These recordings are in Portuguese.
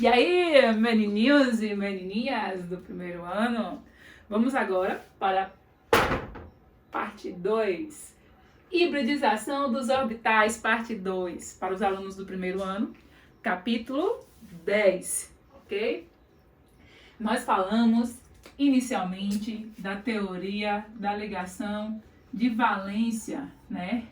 E aí, menininhos e menininhas do primeiro ano, vamos agora para parte 2. Hibridização dos orbitais, parte 2, para os alunos do primeiro ano, capítulo 10, ok? Nós falamos inicialmente da teoria da ligação de valência, né?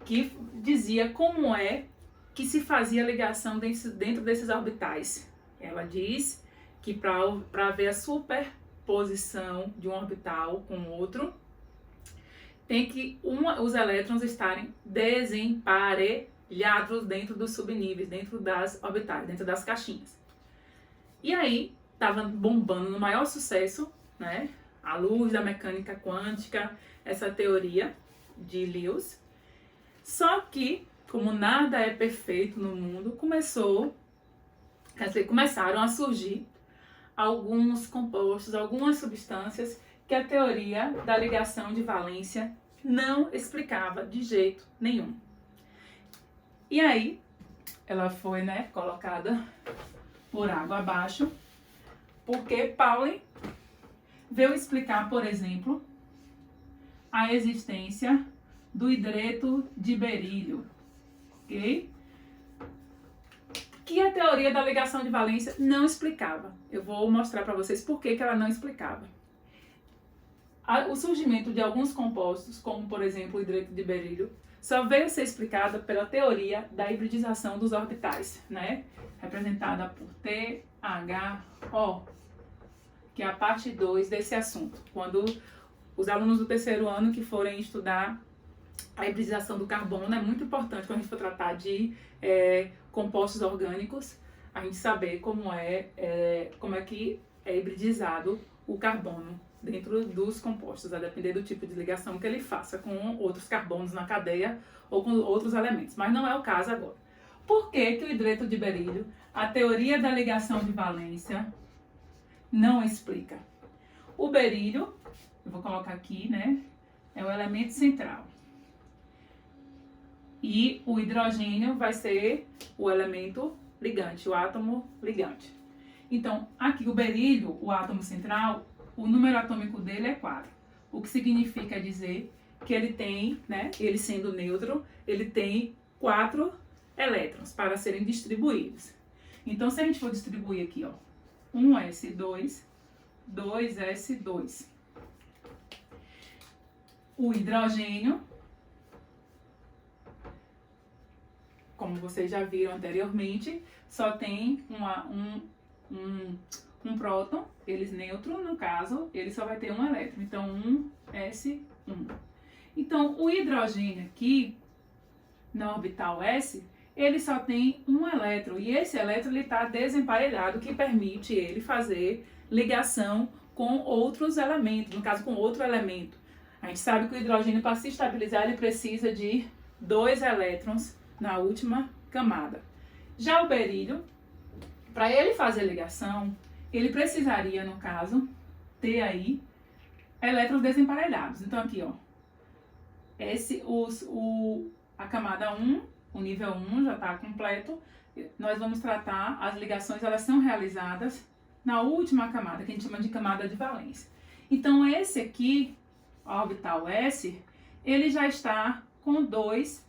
Que dizia como é que se fazia a ligação dentro desses orbitais. Ela diz que para haver a superposição de um orbital com o outro, tem que os elétrons estarem desemparelhados dentro dos subníveis, dentro das orbitais, dentro das caixinhas. E aí, estava bombando no maior sucesso, né? À luz da mecânica quântica, essa teoria de Lewis. Só que, como nada é perfeito no mundo, começaram a surgir alguns compostos, algumas substâncias que a teoria da ligação de valência não explicava de jeito nenhum. E aí, ela foi, né, colocada por água abaixo, porque Pauling veio explicar, por exemplo, a existência do hidreto de berílio, ok? Que a teoria da ligação de valência não explicava. Eu vou mostrar para vocês por que ela não explicava. O surgimento de alguns compostos, como por exemplo o hidreto de berílio, só veio a ser explicada pela teoria da hibridização dos orbitais, né? Representada por THO, que é a parte 2 desse assunto. Quando os alunos do terceiro ano que forem estudar a hibridização do carbono, é muito importante quando a gente for tratar de compostos orgânicos, a gente saber como é que é hibridizado o carbono dentro dos compostos, a depender do tipo de ligação que ele faça com outros carbonos na cadeia ou com outros elementos. Mas não é o caso agora. Por que que o hidreto de berílio, a teoria da ligação de valência, não explica? O berílio, eu vou colocar aqui, né, é o elemento central. E o hidrogênio vai ser o elemento ligante, o átomo ligante. Então, aqui o berílio, o átomo central, o número atômico dele é 4. O que significa dizer que ele tem, né, ele sendo neutro, ele tem 4 elétrons para serem distribuídos. Então, se a gente for distribuir aqui, ó, 1s2, 2s2. O hidrogênio, como vocês já viram anteriormente, só tem um próton, eles neutro, no caso, ele só vai ter um elétron, então 1s1. Então, o hidrogênio aqui, na orbital S, ele só tem um elétron, e esse elétron está desemparelhado, que permite ele fazer ligação com outros elementos, no caso com outro elemento. A gente sabe que o hidrogênio, para se estabilizar, ele precisa de 2 elétrons na última camada. Já o berílio, para ele fazer ligação, ele precisaria, no caso, ter aí elétrons desemparelhados. Então aqui, ó, a camada 1, o nível 1 já está completo. Nós vamos tratar, as ligações, elas são realizadas na última camada, que a gente chama de camada de valência. Então esse aqui, a orbital S, ele já está com 2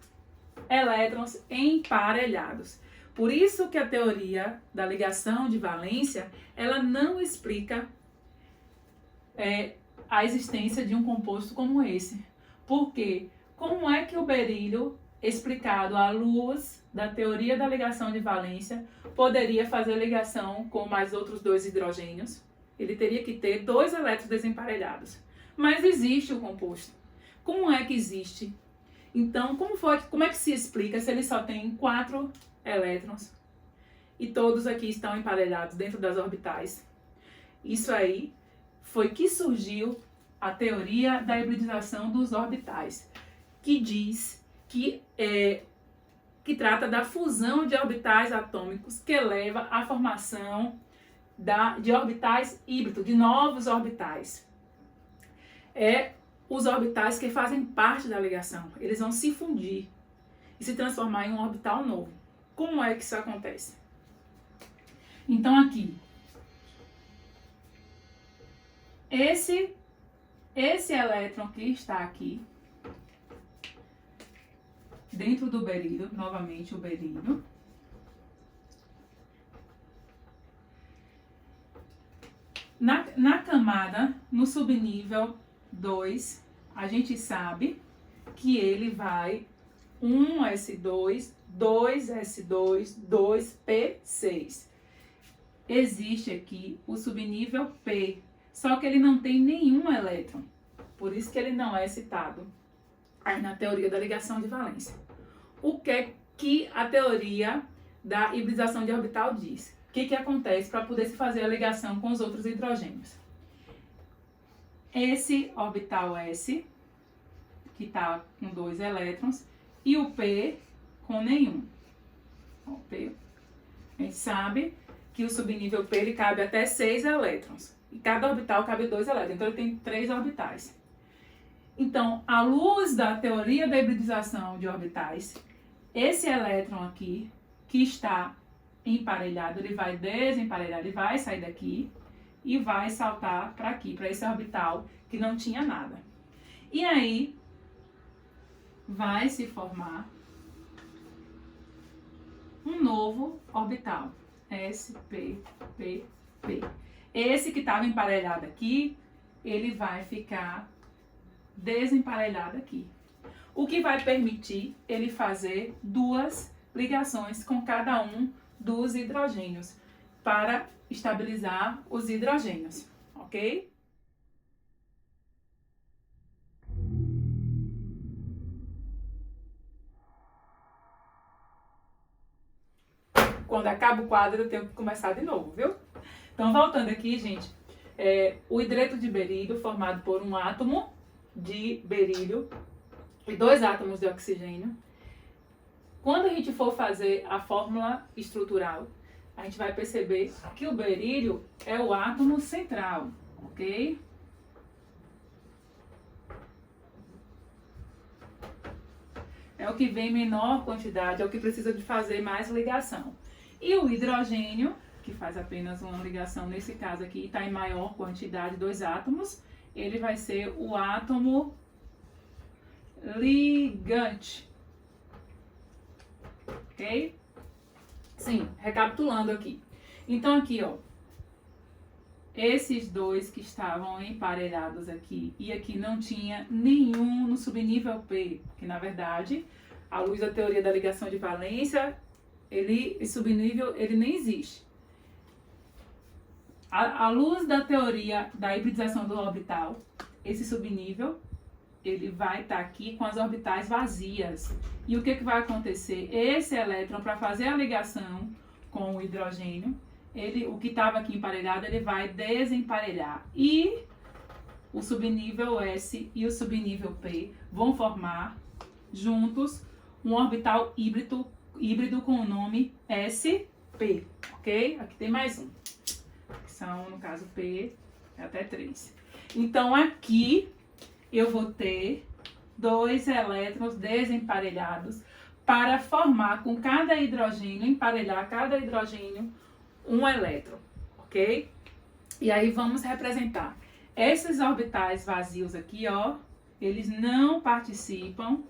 elétrons emparelhados. Por isso que a teoria da ligação de valência, ela não explica a existência de um composto como esse. Porque como é que o berílio, explicado à luz da teoria da ligação de valência, poderia fazer ligação com mais outros 2 hidrogênios? Ele teria que ter 2 elétrons desemparelhados. Mas existe o composto. Como é que existe? Então, como é que se explica se ele só tem 4 elétrons e todos aqui estão emparelhados dentro das orbitais? Isso aí foi que surgiu a teoria da hibridização dos orbitais, que diz que trata da fusão de orbitais atômicos que leva à formação de orbitais híbridos, de novos orbitais. Os orbitais que fazem parte da ligação, eles vão se fundir e se transformar em um orbital novo. Como é que isso acontece? Então aqui, esse elétron que está aqui, dentro do berílio, novamente o berílio, na camada, no subnível 2, a gente sabe que ele vai 1s2, 2s2, 2p6. Existe aqui o subnível P, só que ele não tem nenhum elétron, por isso que ele não é citado aí na teoria da ligação de valência. O que a teoria da hibridização de orbital diz? O que acontece para poder se fazer a ligação com os outros hidrogênios? Esse orbital S, que está com 2 elétrons, e o P com nenhum. O P, a gente sabe que o subnível P ele cabe até 6 elétrons. E cada orbital cabe 2 elétrons, então ele tem 3 orbitais. Então, à luz da teoria da hibridização de orbitais, esse elétron aqui, que está emparelhado, ele vai desemparelhar, ele vai sair daqui e vai saltar para aqui, para esse orbital que não tinha nada. E aí, vai se formar um novo orbital, S, P, P, P. Esse que estava emparelhado aqui, ele vai ficar desemparelhado aqui. O que vai permitir ele fazer 2 ligações com cada um dos hidrogênios para estabilizar os hidrogênios, ok? Quando acaba o quadro, eu tenho que começar de novo, viu? Então, voltando aqui, gente, o hidreto de berílio formado por um átomo de berílio e 2 átomos de oxigênio. Quando a gente for fazer a fórmula estrutural, a gente vai perceber que o berílio é o átomo central, ok? É o que vem em menor quantidade, é o que precisa de fazer mais ligação. E o hidrogênio, que faz apenas uma ligação, nesse caso aqui, está em maior quantidade, 2 átomos, ele vai ser o átomo ligante. Ok? Sim, recapitulando aqui. Então aqui, ó, esses 2 que estavam emparelhados aqui e aqui não tinha nenhum no subnível P, que na verdade, à luz da teoria da ligação de valência, esse subnível ele nem existe. À luz da teoria da hibridização do orbital, esse subnível ele vai estar aqui com as orbitais vazias. E o que vai acontecer? Esse elétron, para fazer a ligação com o hidrogênio, o que estava aqui emparelhado, ele vai desemparelhar. E o subnível S e o subnível P vão formar juntos um orbital híbrido com o nome SP, ok? Aqui tem mais um. Que são, no caso, P, até 3. Então, aqui eu vou ter 2 elétrons desemparelhados para formar com cada hidrogênio, emparelhar cada hidrogênio um elétron, ok? E aí vamos representar. Esses orbitais vazios aqui, ó, eles não participam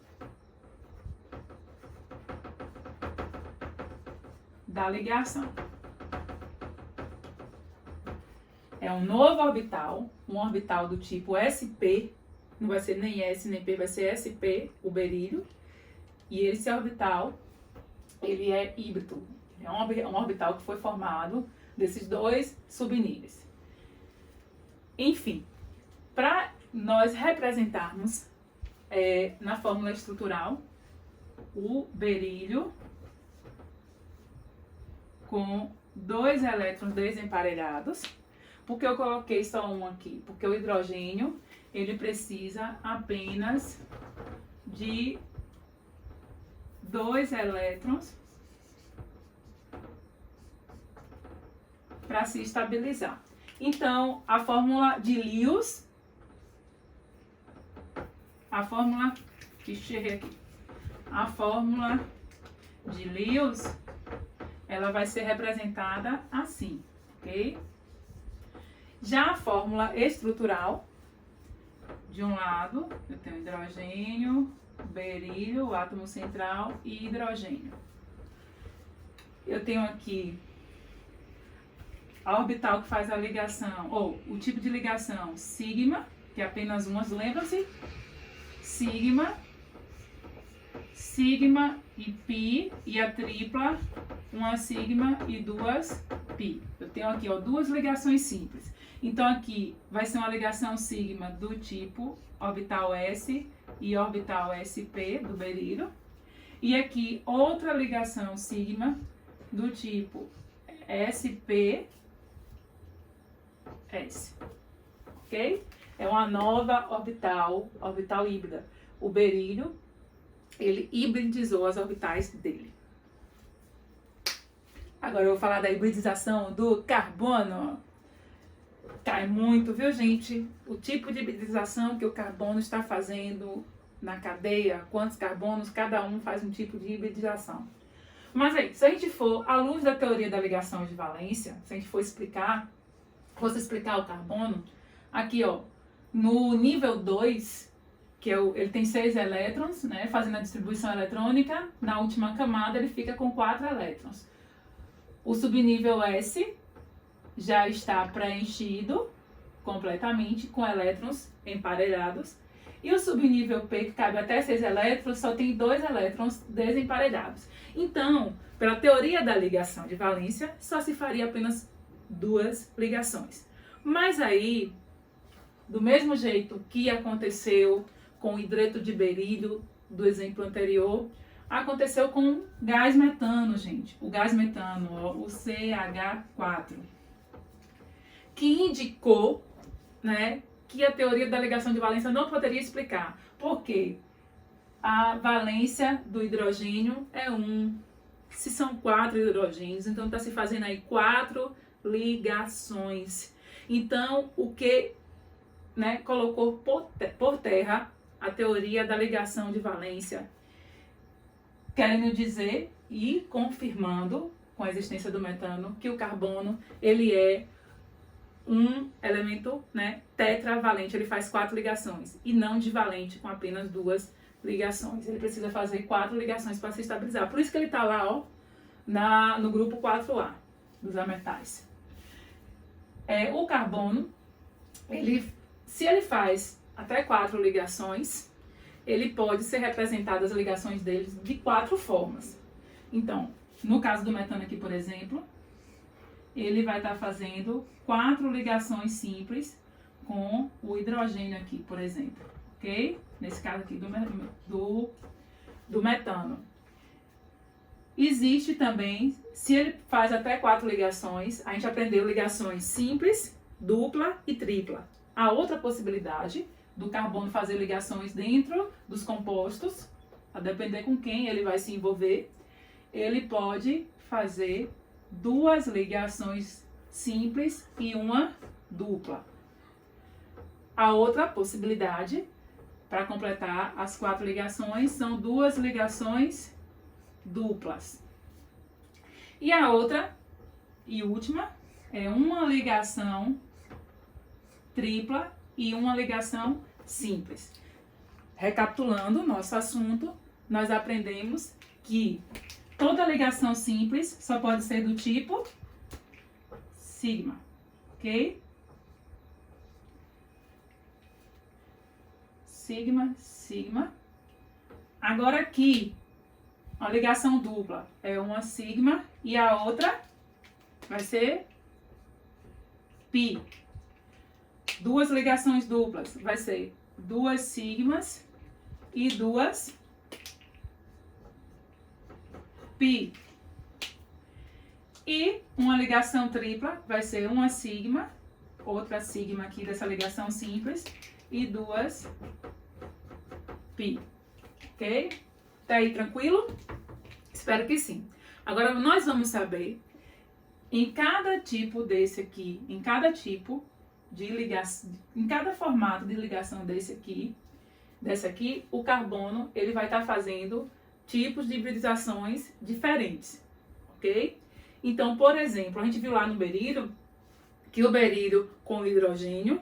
da ligação. É um novo orbital, um orbital do tipo SP, não vai ser nem S nem P, vai ser SP, o berílio. E esse orbital, ele é híbrido. É um orbital que foi formado desses 2 subníveis. Enfim, para nós representarmos na fórmula estrutural o berílio com 2 elétrons desemparelhados. Por que eu coloquei só um aqui? Porque o hidrogênio, ele precisa apenas de 2 elétrons para se estabilizar. Então, a fórmula de Lewis, a fórmula de Lewis ela vai ser representada assim, ok? Já a fórmula estrutural, de um lado, eu tenho hidrogênio, berílio, o átomo central e hidrogênio. Eu tenho aqui a orbital que faz a ligação, ou o tipo de ligação sigma, que é apenas umas, lembram-se? Sigma, sigma e pi, e a tripla, uma sigma e duas pi. Eu tenho aqui, ó, duas ligações simples. Então aqui vai ser uma ligação sigma do tipo orbital S e orbital SP do berílio. E aqui outra ligação sigma do tipo SP S, ok? É uma nova orbital híbrida. O berílio, ele hibridizou as orbitais dele. Agora eu vou falar da hibridização do carbono. Cai muito, viu, gente? O tipo de hibridização que o carbono está fazendo na cadeia, quantos carbonos, cada um faz um tipo de hibridização. Mas aí, se a gente for à luz da teoria da ligação de valência, se a gente for explicar, fosse explicar o carbono, aqui, ó, no nível 2, que é ele tem 6 elétrons, né, fazendo a distribuição eletrônica, na última camada ele fica com 4 elétrons. O subnível S já está preenchido completamente com elétrons emparelhados. E o subnível P, que cabe até 6 elétrons, só tem 2 elétrons desemparelhados. Então, pela teoria da ligação de valência, só se faria apenas 2 ligações. Mas aí, do mesmo jeito que aconteceu com o hidreto de berílio, do exemplo anterior, aconteceu com o gás metano, gente. O gás metano, ó, o CH4, que indicou, né, que a teoria da ligação de valência não poderia explicar. Por quê? A valência do hidrogênio é 1. Se são 4 hidrogênios, então está se fazendo aí 4 ligações. Então, o que, né, colocou por terra a teoria da ligação de valência, querendo dizer e confirmando com a existência do metano que o carbono ele é um elemento, né, tetravalente, ele faz 4 ligações e não divalente com apenas 2 ligações. Ele precisa fazer 4 ligações para se estabilizar. Por isso que ele está lá, ó, no grupo 4A dos ametais. O carbono, se ele faz até 4 ligações, ele pode ser representado, as ligações deles, de 4 formas. Então, no caso do metano aqui, por exemplo, ele vai estar fazendo 4 ligações simples com o hidrogênio aqui, por exemplo, ok? Nesse caso aqui do metano. Existe também, se ele faz até 4 ligações, a gente aprendeu ligações simples, dupla e tripla. A outra possibilidade do carbono fazer ligações dentro dos compostos, a depender com quem ele vai se envolver, ele pode fazer 2 ligações simples e uma dupla. A outra possibilidade, para completar as 4 ligações, são 2 ligações duplas. E a outra e última é uma ligação tripla e uma ligação simples. Recapitulando nosso assunto, nós aprendemos que toda ligação simples só pode ser do tipo sigma, ok? Sigma, sigma. Agora aqui, a ligação dupla é uma sigma e a outra vai ser pi. 2 ligações duplas vai ser 2 sigmas e 2 pi. E uma ligação tripla vai ser uma sigma, outra sigma aqui dessa ligação simples e 2 pi. Ok? Tá aí tranquilo? Espero que sim. Agora nós vamos saber em cada tipo desse aqui, em cada tipo de ligação, em cada formato de ligação desse aqui, o carbono ele vai estar fazendo tipos de hibridizações diferentes, ok? Então, por exemplo, a gente viu lá no berílio que o berílio com o hidrogênio,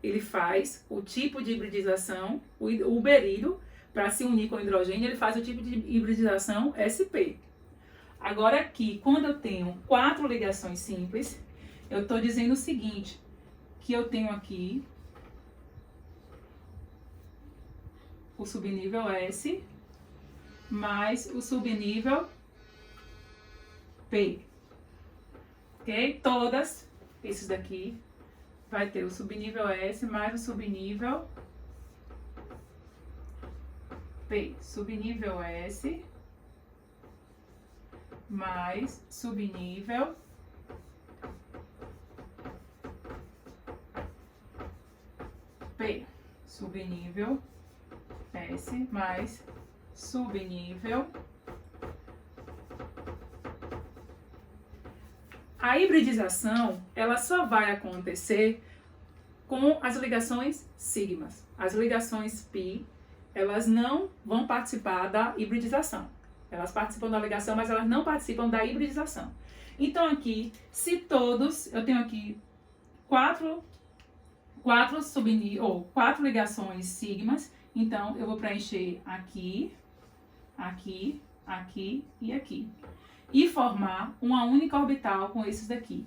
ele faz o tipo de hibridização, o berílio, para se unir com o hidrogênio, ele faz o tipo de hibridização sp. Agora aqui, quando eu tenho 4 ligações simples, eu estou dizendo o seguinte, que eu tenho aqui o subnível S mais o subnível P. Ok? Todas, esses daqui, vai ter o subnível S mais o subnível P. Subnível S mais subnível P. Subnível S mais subnível. A hibridização, ela só vai acontecer com as ligações sigmas. As ligações pi, elas não vão participar da hibridização. Elas participam da ligação, mas elas não participam da hibridização. Então aqui, se todos, eu tenho aqui quatro ligações sigmas, então eu vou preencher aqui, aqui, aqui e aqui. E formar uma única orbital com esses daqui,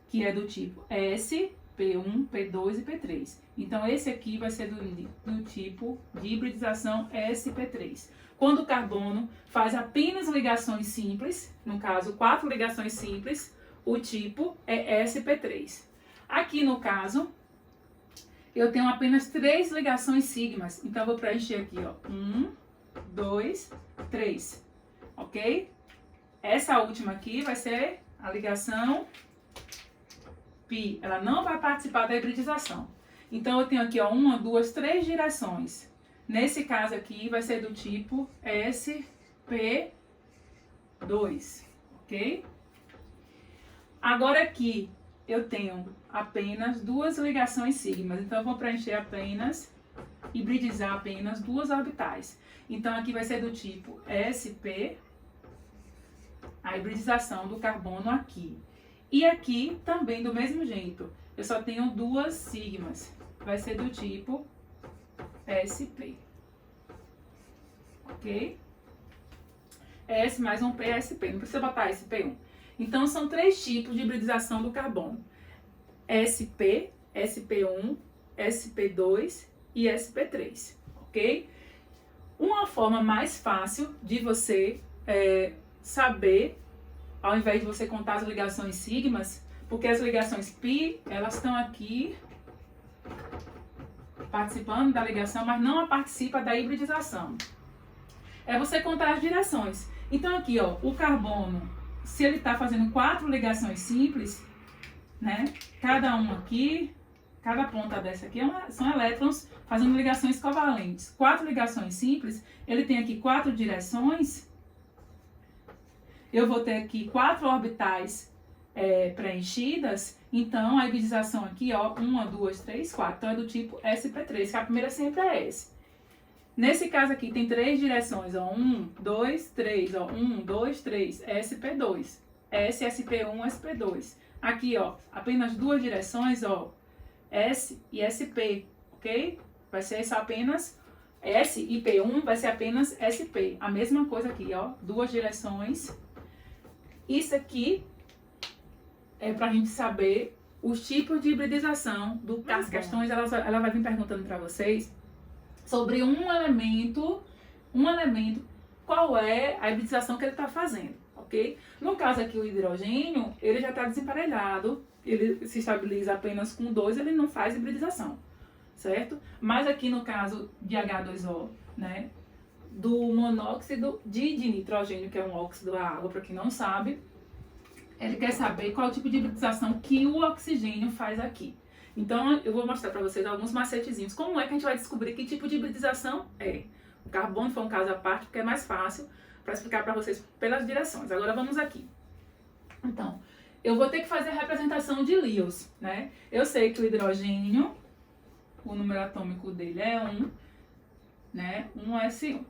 que é do tipo S, P1, P2 e P3. Então esse aqui vai ser do tipo de hibridização sp3. Quando o carbono faz apenas ligações simples, no caso 4 ligações simples, o tipo é sp3. Aqui no caso, eu tenho apenas 3 ligações sigmas, então eu vou preencher aqui, ó, 1, 2, 3, ok? Essa última aqui vai ser a ligação pi, ela não vai participar da hibridização. Então eu tenho aqui, ó, 1, 2, 3 direções. Nesse caso aqui vai ser do tipo sp2, ok? Agora aqui eu tenho apenas 2 ligações sigmas, então eu vou preencher apenas, hibridizar apenas 2 orbitais. Então aqui vai ser do tipo sp, a hibridização do carbono aqui. E aqui também do mesmo jeito, eu só tenho 2 sigmas, vai ser do tipo sp, ok? S mais um P, sp, não precisa botar sp1. Então são 3 tipos de hibridização do carbono: sp, sp1, sp2 e sp3, ok? Uma forma mais fácil de você saber, ao invés de você contar as ligações sigmas, porque as ligações pi, elas estão aqui participando da ligação, mas não participa da hibridização. É você contar as direções. Então aqui, ó, o carbono, se ele está fazendo 4 ligações simples, né? Cada uma aqui, cada ponta dessa aqui são elétrons fazendo ligações covalentes. 4 ligações simples, ele tem aqui 4 direções. Eu vou ter aqui 4 orbitais preenchidas, então a hibridização aqui, ó, 1, 2, 3, 4. Então é do tipo sp3, que a primeira sempre é S. Nesse caso aqui tem 3 direções, ó, 1, 2, 3, ó, 1, 2, 3, sp2, S, sp1, sp2. Aqui, ó, apenas 2 direções, ó, S e sp, ok? Vai ser só apenas S e P1, vai ser apenas sp. A mesma coisa aqui, ó, 2 direções. Isso aqui é para a gente saber os tipos de hibridização do carbono. As questões, ela vai vir perguntando para vocês sobre um elemento, qual é a hibridização que ele está fazendo, ok? No caso aqui, o hidrogênio, ele já está desemparelhado, ele se estabiliza apenas com 2, ele não faz hibridização, certo? Mas aqui no caso de H2O, né, do monóxido de nitrogênio, que é um óxido da água, para quem não sabe, ele quer saber qual tipo de hibridização que o oxigênio faz aqui. Então, eu vou mostrar para vocês alguns macetezinhos. Como é que a gente vai descobrir que tipo de hibridização é? O carbono foi um caso à parte, porque é mais fácil para explicar para vocês pelas direções. Agora, vamos aqui. Então, eu vou ter que fazer a representação de Lewis, né? Eu sei que o hidrogênio, o número atômico dele é 1, né? 1s1.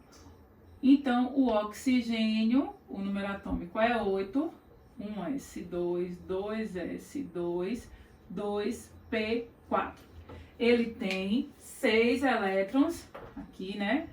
Então, o oxigênio, o número atômico é 8, 1s2, 2s2, 2p4. Ele tem 6 elétrons aqui, né?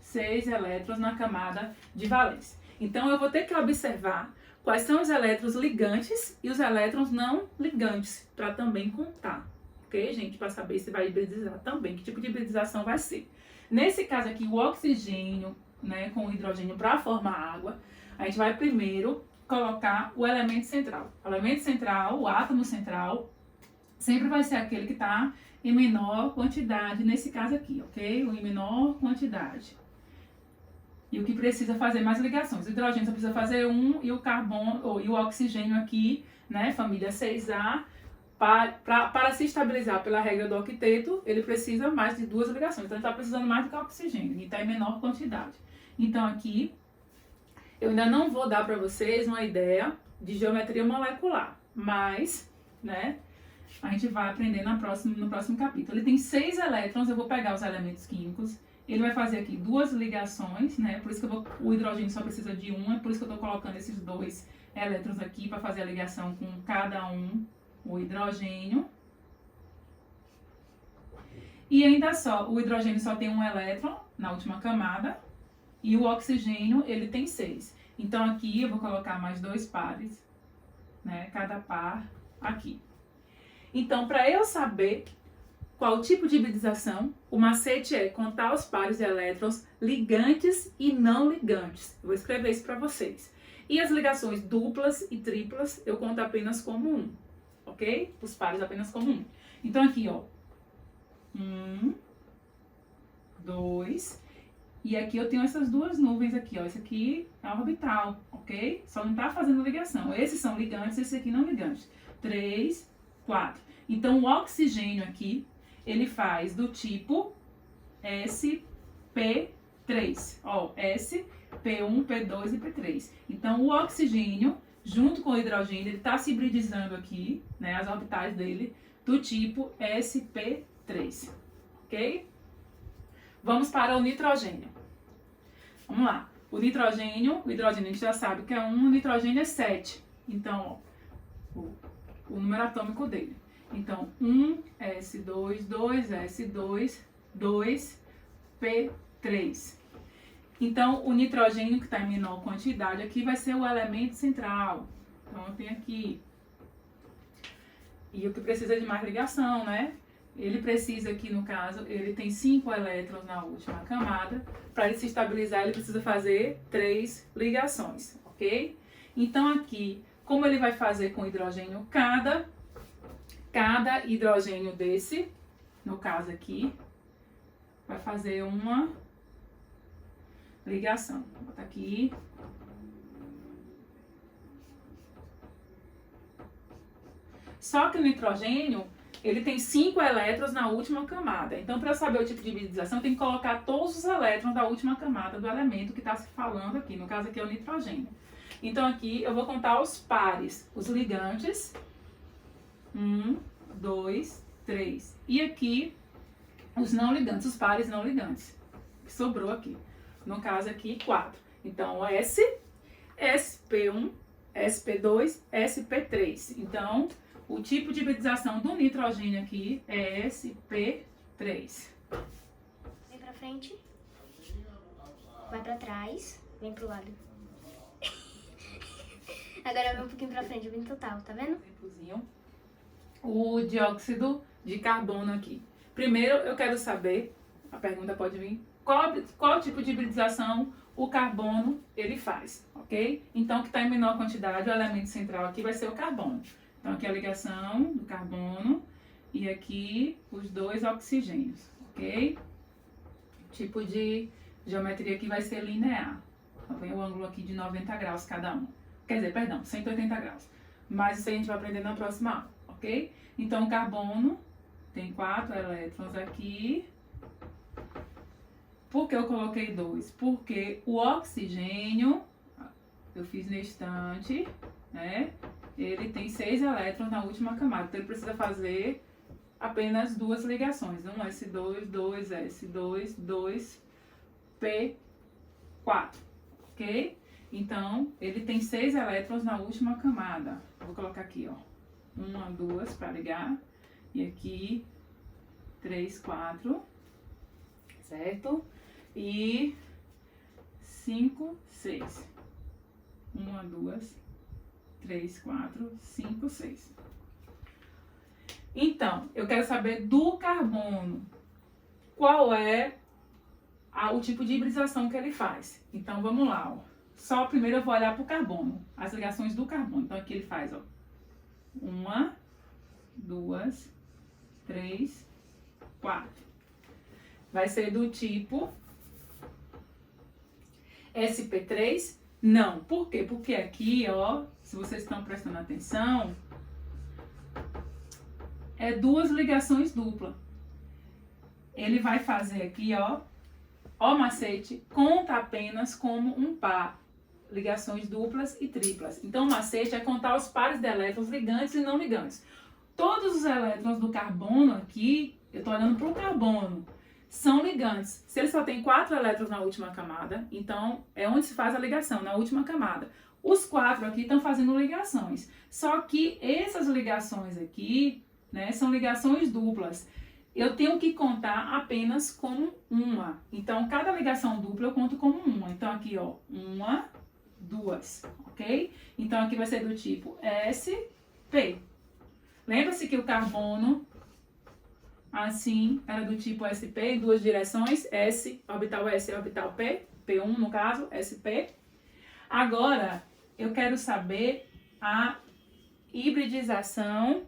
6 elétrons na camada de valência. Então, eu vou ter que observar quais são os elétrons ligantes e os elétrons não ligantes, para também contar, ok, gente? Para saber se vai hibridizar também, que tipo de hibridização vai ser. Nesse caso aqui, o oxigênio, né, com o hidrogênio para formar água, a gente vai primeiro colocar o elemento central. O elemento central, o átomo central, sempre vai ser aquele que está em menor quantidade, nesse caso aqui, ok? O em menor quantidade. E o que precisa fazer mais ligações. O hidrogênio só precisa fazer um e o carbono, e o oxigênio aqui, né, família 6A, para se estabilizar pela regra do octeto, ele precisa mais de 2 ligações. Então, ele está precisando mais do que o oxigênio, e está em menor quantidade. Então, aqui, eu ainda não vou dar para vocês uma ideia de geometria molecular, mas, né, a gente vai aprender no próximo capítulo. Ele tem 6 elétrons, eu vou pegar os elementos químicos. Ele vai fazer aqui 2 ligações, né? Por isso que o hidrogênio só precisa de uma, por isso que eu estou colocando esses 2 elétrons aqui para fazer a ligação com cada um, o hidrogênio. E ainda só, o hidrogênio só tem um elétron na última camada e o oxigênio, ele tem 6. Então aqui eu vou colocar mais 2 pares, né? Cada par aqui. Então, para eu saber qual tipo de hibridização, o macete é contar os pares de elétrons ligantes e não ligantes. Eu vou escrever isso para vocês. E as ligações duplas e triplas eu conto apenas como 1, ok? Os pares apenas como 1. Então aqui, ó, 1, 2, e aqui eu tenho essas 2 nuvens aqui, ó. Esse aqui é um orbital, ok? Só não está fazendo ligação. Esses são ligantes, esse aqui não ligantes. 3, 4. Então, o oxigênio aqui, ele faz do tipo sp3. Ó, S, P1, P2 e P3. Então, o oxigênio, junto com o hidrogênio, ele está se hibridizando aqui, né, as orbitais dele, do tipo sp3. Ok? Vamos para o nitrogênio. Vamos lá. O hidrogênio a gente já sabe que é 1, o nitrogênio é 7. Então, ó, o número atômico dele. Então, 1s2, 2s2, 2p3. Então, o nitrogênio que está em menor quantidade aqui vai ser o elemento central. Então, eu tenho aqui. E o que precisa de mais ligação, né? Ele precisa aqui, no caso, ele tem 5 elétrons na última camada. Para ele se estabilizar, ele precisa fazer 3 ligações, ok? Então, aqui, como ele vai fazer com hidrogênio, cada hidrogênio desse, no caso aqui, vai fazer uma ligação. Vou botar aqui. Só que o nitrogênio, ele tem 5 elétrons na última camada. Então, para saber o tipo de hibridização, tem que colocar todos os elétrons da última camada do elemento que está se falando aqui. No caso aqui é o nitrogênio. Então, aqui eu vou contar os pares, os ligantes. 1, 2, 3. E aqui, os não ligantes, os pares não ligantes, que sobrou aqui. No caso aqui, 4. Então, S, SP1, SP2, SP3. Então, o tipo de hibridização do nitrogênio aqui é SP3. Vem pra frente. Vai pra trás. Vem pro lado. Agora vem um pouquinho pra frente, bem total, tá vendo? O dióxido de carbono aqui. Primeiro, eu quero saber, a pergunta pode vir, qual tipo de hibridização o carbono ele faz, ok? Então, que está em menor quantidade, o elemento central aqui vai ser o carbono. Então, aqui a ligação do carbono e aqui os 2 oxigênios, ok? O tipo de geometria aqui vai ser linear. Então, vem o ângulo aqui de 90 graus cada um. Quer dizer, perdão, 180 graus. Mas isso aí a gente vai aprender na próxima aula, ok? Então, o carbono tem 4 elétrons aqui. Por que eu coloquei 2? Porque o oxigênio, eu fiz na estante, né? Ele tem 6 elétrons na última camada. Então, ele precisa fazer apenas 2 ligações. 1s2, 2s2, 2p4, ok? Então, ele tem 6 elétrons na última camada. Vou colocar aqui, ó. 1, 2 para ligar. E aqui, 3, 4. Certo? E 5, 6. 1, 2, 3, 4, 5, 6. Então, eu quero saber do carbono. Qual é o tipo de hibridização que ele faz? Então, vamos lá, ó. Só primeiro eu vou olhar para o carbono, as ligações do carbono. Então, aqui ele faz, ó. 1, 2, 3, 4. Vai ser do tipo sp3? Não. Por quê? Porque aqui, ó, se vocês estão prestando atenção, é 2 ligações duplas. Ele vai fazer aqui, ó, macete, conta apenas como um par. Ligações duplas e triplas. Então, o macete é contar os pares de elétrons ligantes e não ligantes. Todos os elétrons do carbono aqui, eu estou olhando para o carbono, são ligantes. Se ele só tem 4 elétrons na última camada, então é onde se faz a ligação, na última camada. Os 4 aqui estão fazendo ligações. Só que essas ligações aqui, né, são ligações duplas. Eu tenho que contar apenas como uma. Então, cada ligação dupla eu conto como uma. Então, aqui, ó, 1, 2, ok? Então, aqui vai ser do tipo sp. Lembra-se que o carbono, assim, era do tipo sp, em 2 direções, S, orbital S e orbital P, P1 no caso, sp. Agora, eu quero saber a hibridização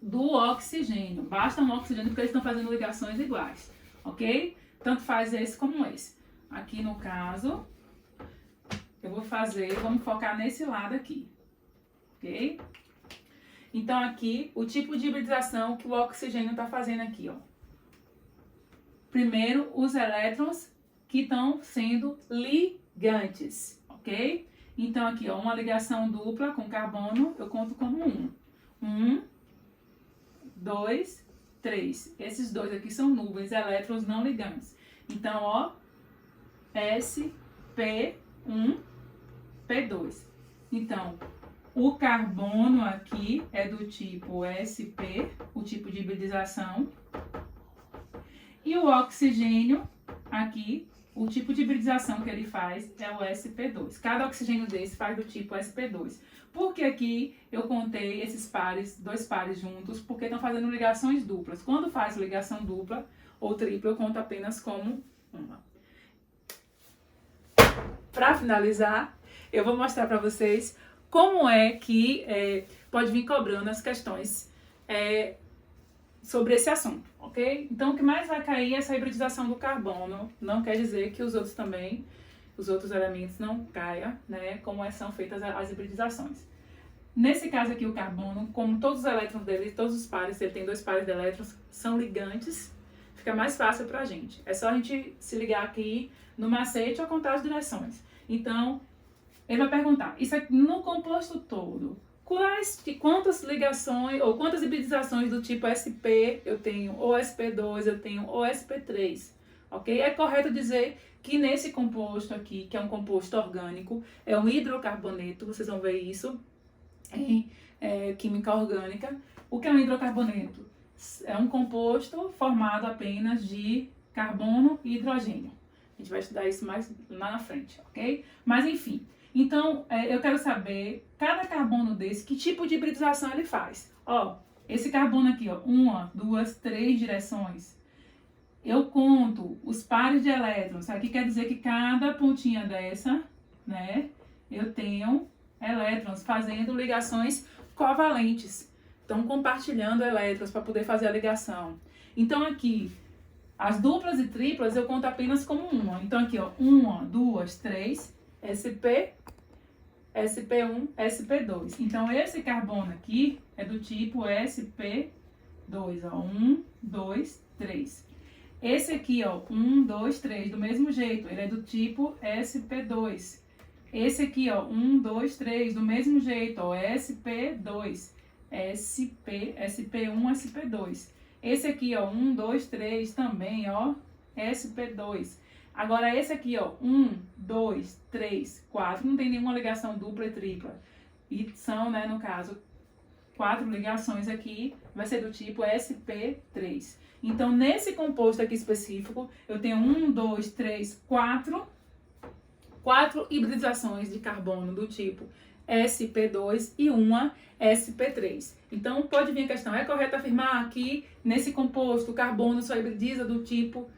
do oxigênio. Basta um oxigênio porque eles estão fazendo ligações iguais, ok? Tanto faz esse como esse. Aqui no caso, eu vou fazer, vamos focar nesse lado aqui, ok? Então aqui, o tipo de hibridização que o oxigênio está fazendo aqui, ó. Primeiro, os elétrons que estão sendo ligantes, ok? Então aqui, ó, uma ligação dupla com carbono, eu conto como 1, 2, 3. Esses dois aqui são nuvens, elétrons não ligantes. Então, ó, sp1, P2. Então, o carbono aqui é do tipo sp, o tipo de hibridização. E o oxigênio aqui, o tipo de hibridização que ele faz é o sp2. Cada oxigênio desse faz do tipo sp2. Porque aqui eu contei esses pares, 2 pares juntos, porque estão fazendo ligações duplas. Quando faz ligação dupla ou tripla, eu conto apenas como uma. Para finalizar, eu vou mostrar para vocês como é que pode vir cobrando as questões sobre esse assunto, ok? Então, o que mais vai cair é essa hibridização do carbono. Não quer dizer que os outros também, os outros elementos não caiam, né? Como são feitas as hibridizações. Nesse caso aqui, o carbono, como todos os elétrons dele, todos os pares, ele tem 2 pares de elétrons, são ligantes, fica mais fácil pra gente. É só a gente se ligar aqui no macete ou contar as direções. Então, ele vai perguntar, isso aqui no composto todo, quantas ligações ou quantas hibridizações do tipo sp eu tenho, ou sp2 eu tenho, ou sp3, ok? É correto dizer que nesse composto aqui, que é um composto orgânico, é um hidrocarboneto, vocês vão ver isso em química orgânica. O que é um hidrocarboneto? É um composto formado apenas de carbono e hidrogênio. A gente vai estudar isso mais lá na frente, ok? Mas enfim, então eu quero saber, cada carbono desse, que tipo de hibridização ele faz. Ó, esse carbono aqui, ó, 1, 2, 3 direções. Eu conto os pares de elétrons. Aqui quer dizer que cada pontinha dessa, né, eu tenho elétrons fazendo ligações covalentes. Estão compartilhando elétrons para poder fazer a ligação. Então aqui, as duplas e triplas eu conto apenas como uma. Então aqui, ó, 1, 2, 3, sp, sp1, sp2. Então esse carbono aqui é do tipo sp2, ó, 1, 2, 3. Esse aqui, ó, 1, 2, 3, do mesmo jeito, ele é do tipo sp2. Esse aqui, ó, 1, 2, 3, do mesmo jeito, ó, sp2, sp1, sp2. Esse aqui, ó, 1, 2, 3, também, ó, sp2. Agora esse aqui, ó, 1, 2, 3, 4, não tem nenhuma ligação dupla e tripla. E são, né, no caso, 4 ligações aqui, vai ser do tipo sp3. Então, nesse composto aqui específico, eu tenho 1, 2, 3, 4 hibridizações de carbono do tipo sp2 e uma sp3. Então, pode vir a questão, é correto afirmar que nesse composto o carbono só hibridiza do tipo,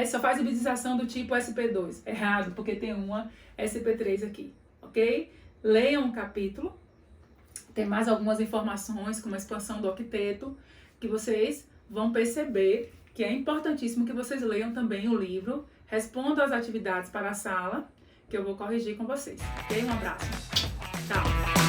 só faz hibridização do tipo sp2? Errado, porque tem uma sp3 aqui, ok? Leiam o capítulo, tem mais algumas informações, como a expansão do octeto, que vocês vão perceber que é importantíssimo que vocês leiam também o livro, respondam as atividades para a sala, que eu vou corrigir com vocês, ok? Um abraço. Tchau!